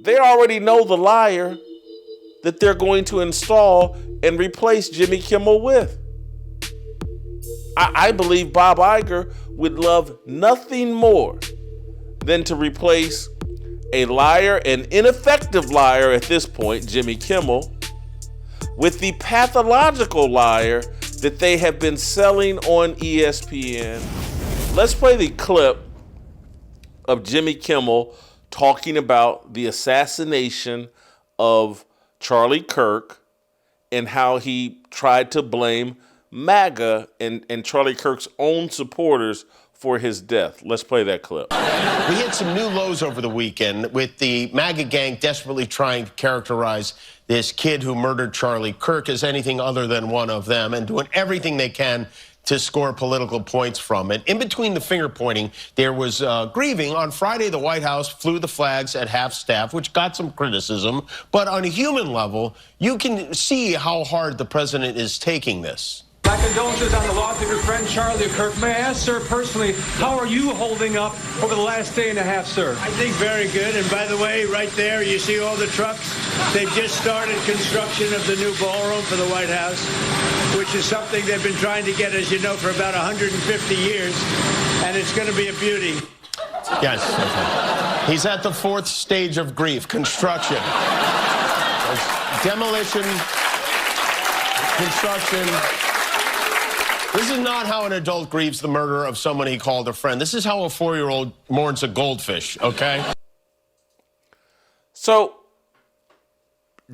they already know the liar that they're going to install and replace Jimmy Kimmel with. I believe Bob Iger would love nothing more than to replace a liar, an ineffective liar at this point, Jimmy Kimmel, with the pathological liar that they have been selling on ESPN. Let's play the clip of Jimmy Kimmel talking about the assassination of Charlie Kirk and how he tried to blame MAGA and Charlie Kirk's own supporters for his death. Let's play that clip. We hit some new lows over the weekend with the MAGA gang desperately trying to characterize this kid who murdered Charlie Kirk as anything other than one of them and doing everything they can to score political points from it. In between the finger pointing, there was grieving. On Friday, the White House flew the flags at half-staff, which got some criticism. But on a human level, you can see how hard the president is taking this. My condolences on the loss of your friend Charlie Kirk. May I ask, sir, personally, how are you holding up over the last day and a half, sir? I think very good. And by the way, right there, you see all the trucks? They've just started construction of the new ballroom for the White House, which is something they've been trying to get, as you know, for about 150 years. And it's going to be a beauty. Yes. Okay. He's at the fourth stage of grief, construction. Demolition, construction. This is not how an adult grieves the murder of someone he called a friend. This is how a 4-year-old mourns a goldfish, okay? So,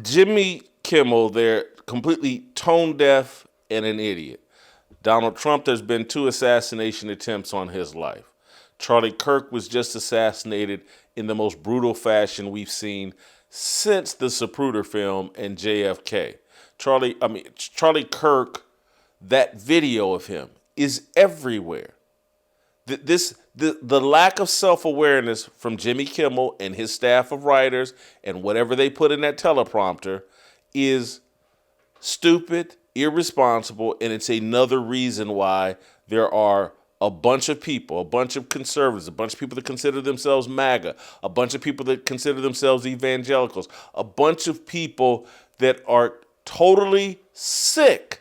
Jimmy Kimmel, they're completely tone deaf and an idiot. Donald Trump, there's been 2 assassination attempts on his life. Charlie Kirk was just assassinated in the most brutal fashion we've seen since the Zapruder film and JFK. Charlie Kirk, that video of him is everywhere. The lack of self-awareness from Jimmy Kimmel and his staff of writers and whatever they put in that teleprompter is stupid, irresponsible, and it's another reason why there are a bunch of people, a bunch of conservatives, a bunch of people that consider themselves MAGA, a bunch of people that consider themselves evangelicals, a bunch of people that are totally sick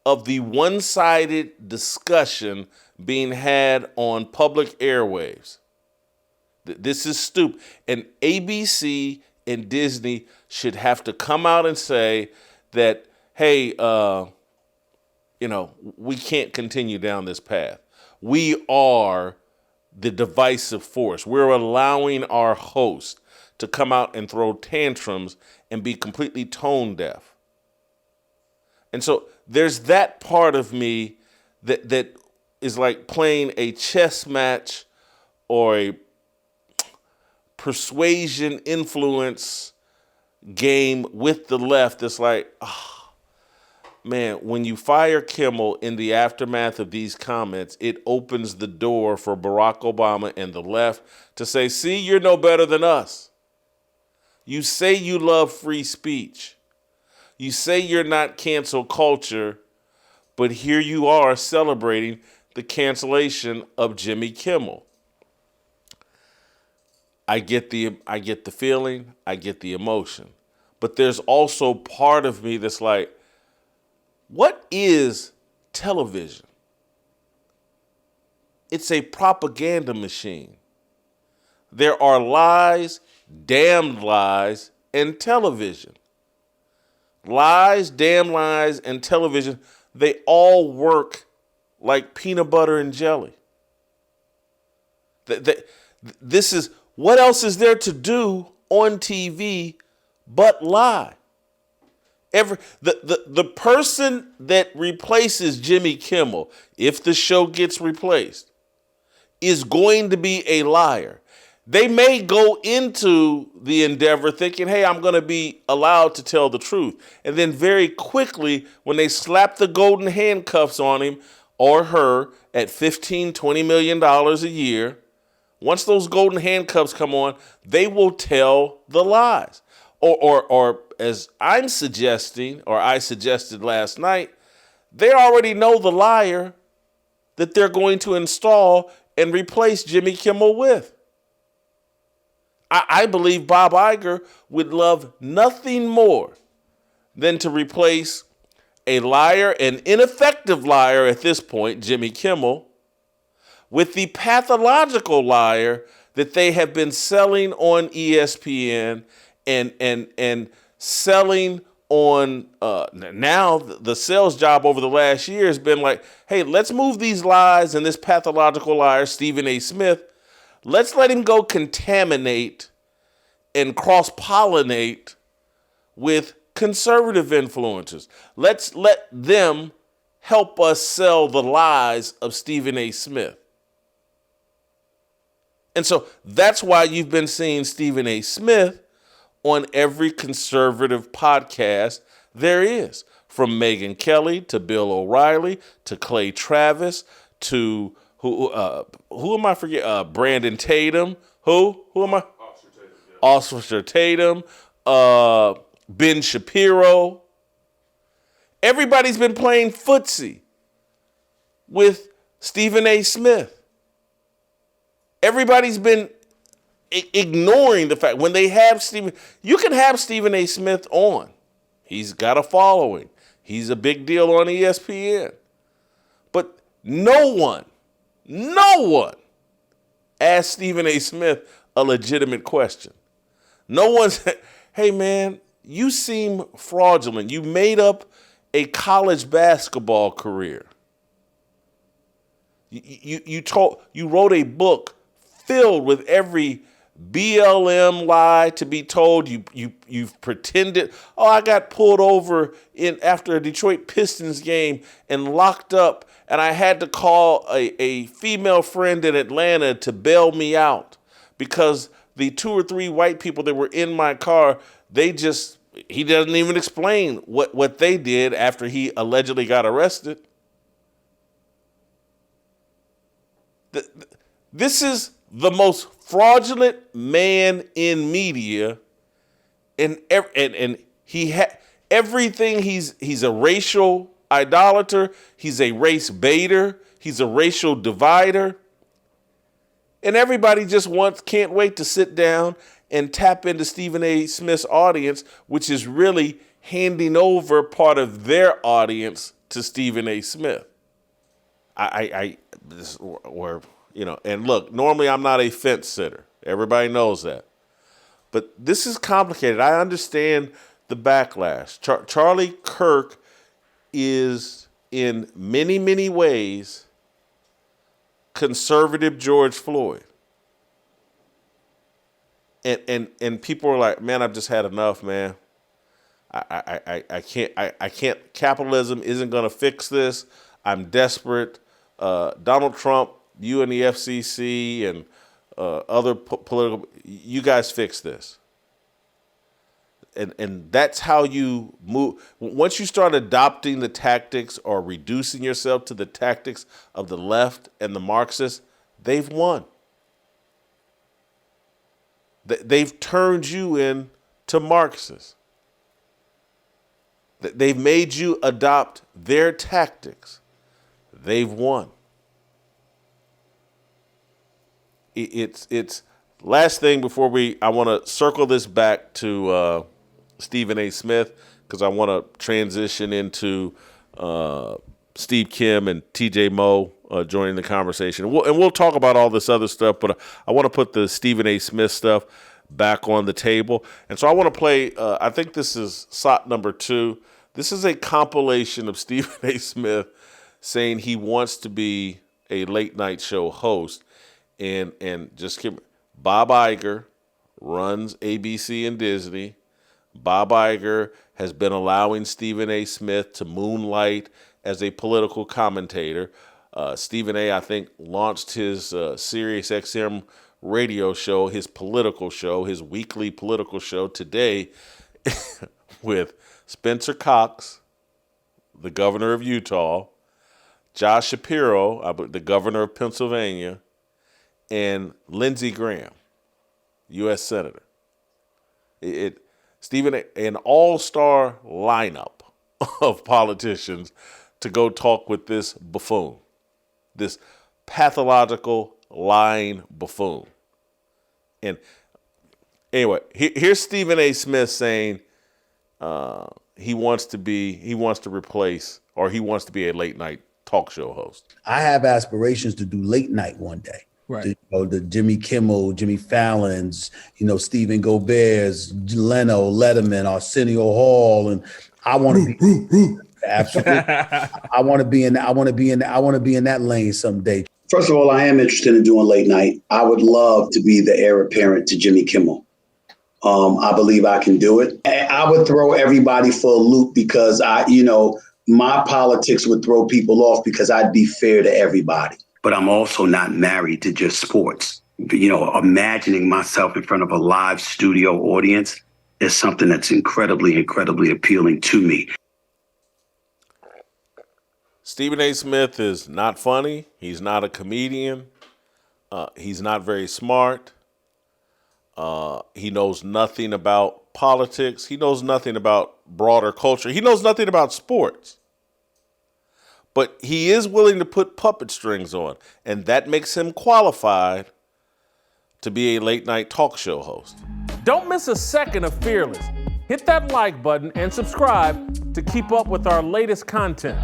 of the one-sided discussion being had on public airwaves. This is stupid. And ABC and Disney should have to come out and say that, hey, we can't continue down this path. We are the divisive force. We're allowing our host to come out and throw tantrums and be completely tone deaf. And so there's that part of me that is like playing a chess match or a persuasion influence game with the left. It's like, man, when you fire Kimmel in the aftermath of these comments, it opens the door for Barack Obama and the left to say, see, you're no better than us. You say you love free speech. You say you're not cancel culture, but here you are celebrating the cancellation of Jimmy Kimmel. I get the feeling, I get the emotion. But there's also part of me that's like, what is television? It's a propaganda machine. There are lies, damned lies, and television. Lies, damn lies, and television, they all work like peanut butter and jelly. This is, what else is there to do on TV but lie? The person that replaces Jimmy Kimmel, if the show gets replaced, is going to be a liar. They may go into the endeavor thinking, hey, I'm going to be allowed to tell the truth. And then very quickly, when they slap the golden handcuffs on him or her at $15, $20 million a year, once those golden handcuffs come on, they will tell the lies. Or as I'm suggesting, or I suggested last night, they already know the liar that they're going to install and replace Jimmy Kimmel with. I believe Bob Iger would love nothing more than to replace a liar, an ineffective liar at this point, Jimmy Kimmel, with the pathological liar that they have been selling on ESPN and selling on now the sales job over the last year has been like, hey, let's move these lies and this pathological liar, Stephen A. Smith, let's let him go contaminate and cross-pollinate with conservative influencers. Let's let them help us sell the lies of Stephen A. Smith. And so that's why you've been seeing Stephen A. Smith on every conservative podcast there is, from Megyn Kelly to Bill O'Reilly to Clay Travis to who am I forget? Brandon Tatum. Who am I? Officer Tatum. Ben Shapiro. Everybody's been playing footsie with Stephen A. Smith. Everybody's been ignoring the fact when they have Stephen, you can have Stephen A. Smith on. He's got a following. He's a big deal on ESPN. But no one asked Stephen A. Smith a legitimate question. No one said, hey man, you seem fraudulent. You made up a college basketball career. You wrote a book filled with every BLM lie to be told. You've pretended, I got pulled over after a Detroit Pistons game and locked up, and I had to call a female friend in Atlanta to bail me out because the 2 or 3 white people that were in my car, he doesn't even explain what they did after he allegedly got arrested. This is the most fraudulent man in media, and he everything. He's a racial idolater. He's a race baiter. He's a racial divider, and everybody just can't wait to sit down and tap into Stephen A. Smith's audience, which is really handing over part of their audience to Stephen A. Smith. And look, normally I'm not a fence sitter. Everybody knows that. But this is complicated. I understand the backlash. Charlie Kirk is in many, many ways conservative George Floyd. And people are like, man, I've just had enough, man. I can't, capitalism isn't going to fix this. I'm desperate. Donald Trump, you and the FCC and other political, you guys fix this. And that's how you move. Once you start adopting the tactics or reducing yourself to the tactics of the left and the Marxists, they've won. They've turned you into Marxists. They've made you adopt their tactics. They've won. It's last thing before I want to circle this back to Stephen A. Smith, because I want to transition into Steve Kim and TJ Moe joining the conversation. We'll talk about all this other stuff, but I want to put the Stephen A. Smith stuff back on the table. And so I want to play, I think this is SOT number 2. This is a compilation of Stephen A. Smith saying he wants to be a late night show host. And just Bob Iger runs ABC and Disney. Bob Iger has been allowing Stephen A. Smith to moonlight as a political commentator. Stephen A., I think, launched his Sirius XM radio show, his political show, his weekly political show today with Spencer Cox, the governor of Utah, Josh Shapiro, the governor of Pennsylvania, and Lindsey Graham, U.S. Senator. Stephen, an all-star lineup of politicians to go talk with this buffoon, this pathological lying buffoon. And Anyway, here's Stephen A. Smith saying he wants to replace, or he wants to be a late night talk show host. I have aspirations to do late night one day. Right. The Jimmy Kimmel, Jimmy Fallon's, Stephen Colbert's, Leno, Letterman, Arsenio Hall, and I want to be absolutely. I want to be in that lane someday. First of all, I am interested in doing late night. I would love to be the heir apparent to Jimmy Kimmel. I believe I can do it. I would throw everybody for a loop because my politics would throw people off because I'd be fair to everybody. But I'm also not married to just sports. Imagining myself in front of a live studio audience is something that's incredibly, incredibly appealing to me. Stephen A. Smith is not funny. He's not a comedian. He's not very smart. He knows nothing about politics. He knows nothing about broader culture. He knows nothing about sports. But he is willing to put puppet strings on, and that makes him qualified to be a late night talk show host. Don't miss a second of Fearless. Hit that like button and subscribe to keep up with our latest content.